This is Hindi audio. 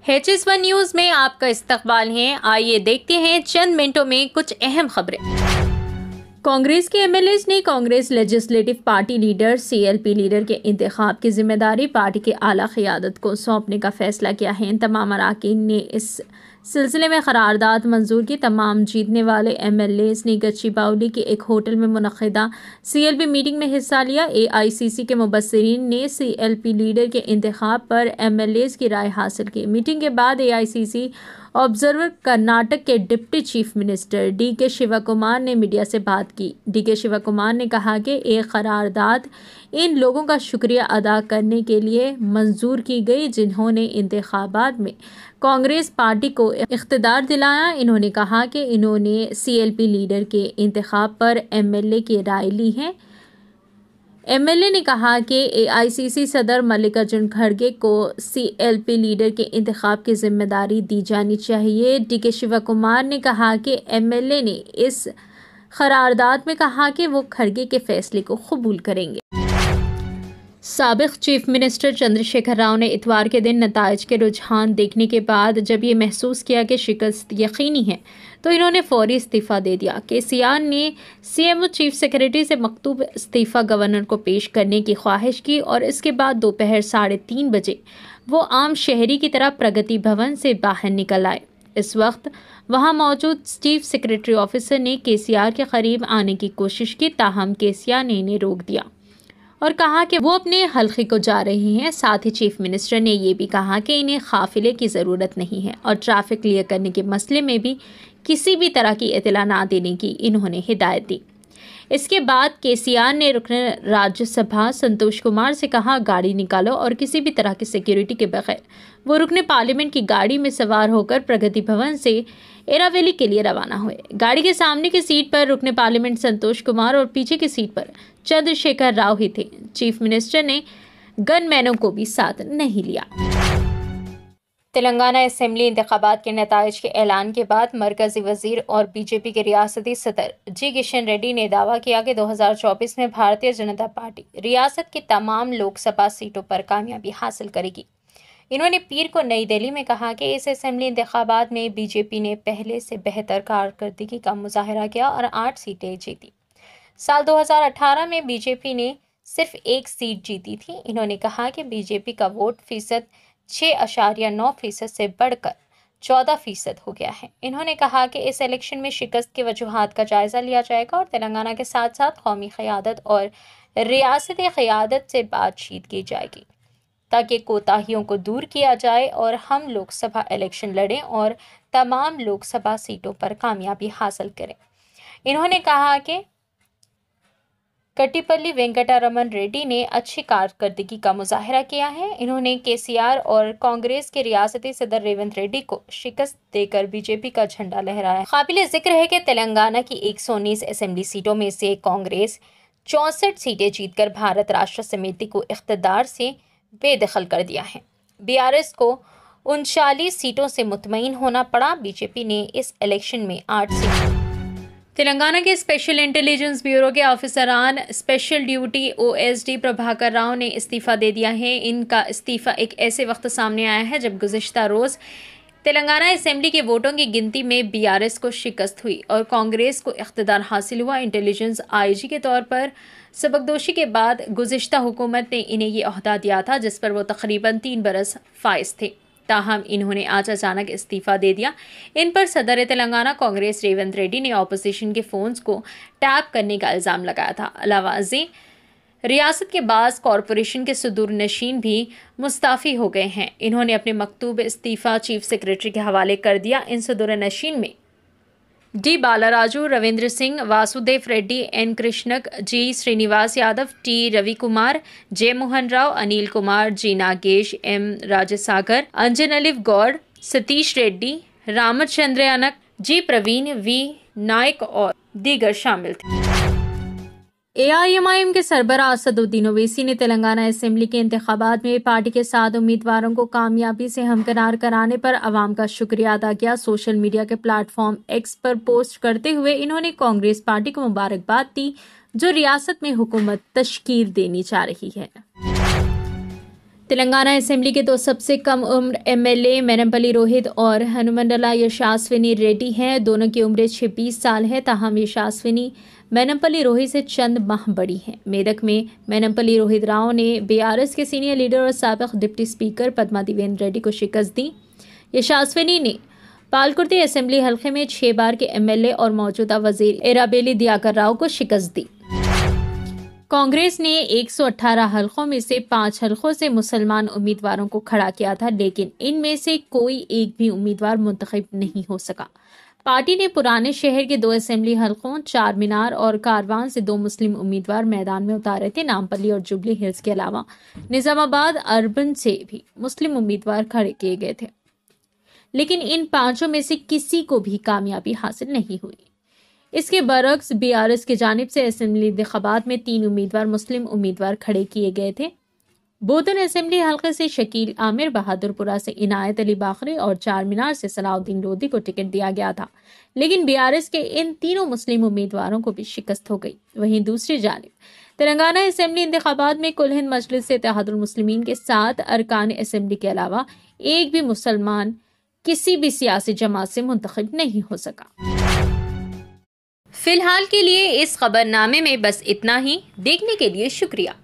HS1 न्यूज में आपका इस्तकबाल है। आइए देखते हैं चंद मिनटों में कुछ अहम खबरें। कांग्रेस के एमएलएज ने Congress legislative party leader CLP leader के इंतखाब की जिम्मेदारी पार्टी के आला क़यादत को सौंपने का फैसला किया है। तमाम अरकान ने इस सिलसिले में करारदाद मंजूर की। तमाम जीतने वाले एमएलएज ने गच्चीबावली के एक होटल में मुनक़िदा CLP मीटिंग में हिस्सा लिया। AICC के मुबस्सिरीन ने CLP लीडर के इंतखाब पर एमएलएज की राय हासिल की। मीटिंग के बाद AICC ऑब्जर्वर कर्नाटक के deputy chief minister DK Shiva Kumar ने मीडिया से बात की। DK शिवा कुमार ने कहा कि एक करारदाद इन लोगों का शुक्रिया अदा करने के लिए मंजूर की गई जिन्होंने इंतखाबात में कांग्रेस पार्टी को इख्तिदार दिलाया। इन्होंने कहा कि इन्होंने CLP लीडर के इंतखाब पर MLA की राय ली है। MLA ने कहा कि AICC सदर मल्लिकार्जुन खड़गे को CLP लीडर के इंतखाब की जिम्मेदारी दी जानी चाहिए। DK शिवा कुमार ने कहा कि MLA ने इस करारदाद में कहा कि वो खड़गे के फैसले को कबूल करेंगे। साबिक चीफ मिनिस्टर चंद्रशेखर राव ने इतवार के दिन नताइज के रुझान देखने के बाद जब ये महसूस किया कि शिकस्त यकीनी है तो इन्होंने फौरी इस्तीफ़ा दे दिया। KCR ने CMO चीफ सेक्रेटरी से मकतूब इस्तीफ़ा गवर्नर को पेश करने की ख्वाहिश की और इसके बाद दोपहर 3:30 बजे वो आम शहरी की तरह प्रगति भवन से बाहर निकल आए। इस वक्त वहां मौजूद चीफ सेक्रेटरी ऑफिसर ने KCR के करीब आने की कोशिश की, ताहम KCR ने इन्हें रोक दिया और कहा कि वो अपने हल्के को जा रहे हैं। साथ ही चीफ मिनिस्टर ने ये भी कहा कि इन्हें काफिले की ज़रूरत नहीं है और ट्रैफिक क्लियर करने के मसले में भी किसी भी तरह की इत्तला ना देने की इन्होंने हिदायत दी। इसके बाद KCR ने रुकन राज्यसभा संतोष कुमार से कहा, गाड़ी निकालो और किसी भी तरह की सिक्योरिटी के बगैर वो रुकन पार्लियामेंट की गाड़ी में सवार होकर प्रगति भवन से एरावैली के लिए रवाना हुए। गाड़ी के सामने की सीट पर रुकन पार्लियामेंट संतोष कुमार और पीछे की सीट पर चंद्रशेखर राव ही थे। चीफ मिनिस्टर ने गनमैनों को भी साथ नहीं लिया। तेलंगाना असेंबली इंतखाबात के नताइज के ऐलान के बाद मरकजी वजीर और BJP के रियासती सदर G किशन रेड्डी ने दावा किया कि 2024 में भारतीय जनता पार्टी रियासत की तमाम लोकसभा सीटों पर कामयाबी हासिल करेगी। इन्होंने पीर को नई दिल्ली में कहा कि इस असेंबली इंतखाबात में BJP ने पहले से बेहतर कारकर्दगी का मुजाहरा किया और 8 सीटें जीती। साल 2018 में BJP ने सिर्फ 1 सीट जीती थी। इन्होंने कहा कि BJP का वोट फीसद 6.9% से बढ़कर 14% हो गया है। इन्होंने कहा कि इस इलेक्शन में शिकस्त के वजूहात का जायजा लिया जाएगा और तेलंगाना के साथ साथ कौमी क़यादत और रियासती क़यादत से बातचीत की जाएगी ताकि कोताहियों को दूर किया जाए और हम लोकसभा इलेक्शन लड़ें और तमाम लोकसभा सीटों पर कामयाबी हासिल करें। इन्होंने कहा कि कट्टीपल्ली वेंकटरमन रेड्डी ने अच्छी कारकर्दगी का मुजाहरा किया है। इन्होंने KCR और कांग्रेस के रियासती सदर रेवंत रेड्डी को शिकस्त देकर BJP का झंडा लहराया। काबिल जिक्र है कि तेलंगाना की 119 असेंबली सीटों में से कांग्रेस 64 सीटें जीतकर भारत राष्ट्र समिति को इख्तिदार से बेदखल कर दिया है। BRS को 39 सीटों से मुतमईन होना पड़ा। BJP ने इस इलेक्शन में 8 सीटें। तेलंगाना के स्पेशल इंटेलिजेंस ब्यूरो के ऑफिसरान special duty OSD Prabhakar Rao ने इस्तीफ़ा दे दिया है। इनका इस्तीफ़ा एक ऐसे वक्त सामने आया है जब गुज़िश्ता रोज़ तेलंगाना असेंबली के वोटों की गिनती में BRS को शिकस्त हुई और कांग्रेस को इख्तिदार हासिल हुआ। इंटेलिजेंस IG के तौर पर सबकदोशी के बाद गुज़िश्ता हुकूमत ने इन्हें ये ओहदा दिया था जिस पर वो तकरीबन 3 बरस फाइज थे। ताहम इन्होंने आज अचानक इस्तीफ़ा दे दिया। इन पर सदर तेलंगाना कांग्रेस रेवंत रेड्डी ने ऑपोजिशन के फ़ोन्स को टैप करने का इल्ज़ाम लगाया था। अलावा रियासत के बाज़ कॉरपोरेशन के सदूर नशीन भी मुस्ताफ़ी हो गए हैं। इन्होंने अपने मकतूब इस्तीफ़ा चीफ सेक्रेटरी के हवाले कर दिया। इन सदूर नशीन में D बालाराजू, रविंद्र सिंह, वासुदेव रेड्डी, N कृष्णक, G Srinivas Yadav, T Ravi Kumar, J Mohan Rao, Anil Kumar, G Nagesh, M Rajasagar, अंजन अलिव गौड़, सतीश रेड्डी, रामचंद्रयानक, G प्रवीण, V नायक और दीगर शामिल थे। AIMIM के सरबराह असदुद्दीन ओवैसी ने तेलंगाना असेंबली के इंतखाबात में पार्टी के 7 उम्मीदवारों को कामयाबी से हमकिनार कराने पर अवाम का शुक्रिया अदा किया। सोशल मीडिया के प्लेटफॉर्म X पर पोस्ट करते हुए इन्होंने कांग्रेस पार्टी को मुबारकबाद दी जो रियासत में हुकूमत तश्कील देनी चाह रही है। तेलंगाना असेंबली के दो सबसे कम उम्र एमएलए मेनमपल्ली रोहित और हनुमंडला यशास्विनी रेड्डी हैं। दोनों की उम्र 26 साल है। ताहम यशास्विनी मेनमपल्ली रोहित से चंद माह बड़ी हैं। मेदक में मेनमपल्ली रोहित राव ने बीआरएस के सीनियर लीडर और साबिक डिप्टी स्पीकर पद्मा देवेंद्र रेड्डी को शिकस्त दी। यशास्विनी ने पालकुर्ती असेंबली हल्के में 6 बार के एमएलए और मौजूदा वजीर एराबेली दियाकर राव को शिकस्त दी। कांग्रेस ने 118 हलकों में से 5 हलकों से मुसलमान उम्मीदवारों को खड़ा किया था, लेकिन इनमें से कोई एक भी उम्मीदवार मुंतखब नहीं हो सका। पार्टी ने पुराने शहर के 2 असेंबली हलकों चार मीनार और कारवान से 2 मुस्लिम उम्मीदवार मैदान में उतारे थे। नामपल्ली और जुबली हिल्स के अलावा निजामाबाद अर्बन से भी मुस्लिम उम्मीदवार खड़े किए गए थे, लेकिन इन 5 में से किसी को भी कामयाबी हासिल नहीं हुई। इसके बरक्स बीआरएस की जानिब से असेंबली इंतखाबात में 3 उम्मीदवार मुस्लिम उम्मीदवार खड़े किए गए थे। बोधन असेंबली हल्के से शकील आमिर, बहादुरपुरा से इनायत अली बाखरी और चार मीनार से सलाउद्दीन लोधी को टिकट दिया गया था, लेकिन बीआरएस के इन तीनों मुस्लिम उम्मीदवारों को भी शिकस्त हो गई। वहीं दूसरी जानिब तेलंगाना असेंबली इंतखाबात में कुल हिंद मजलिस इत्तेहादुल मुस्लिमीन के 7 अरकान असेंबली के अलावा एक भी मुसलमान किसी भी सियासी जमात से मुंतखब नहीं हो सका। फिलहाल के लिए इस खबरनामे में बस इतना ही। देखने के लिए शुक्रिया।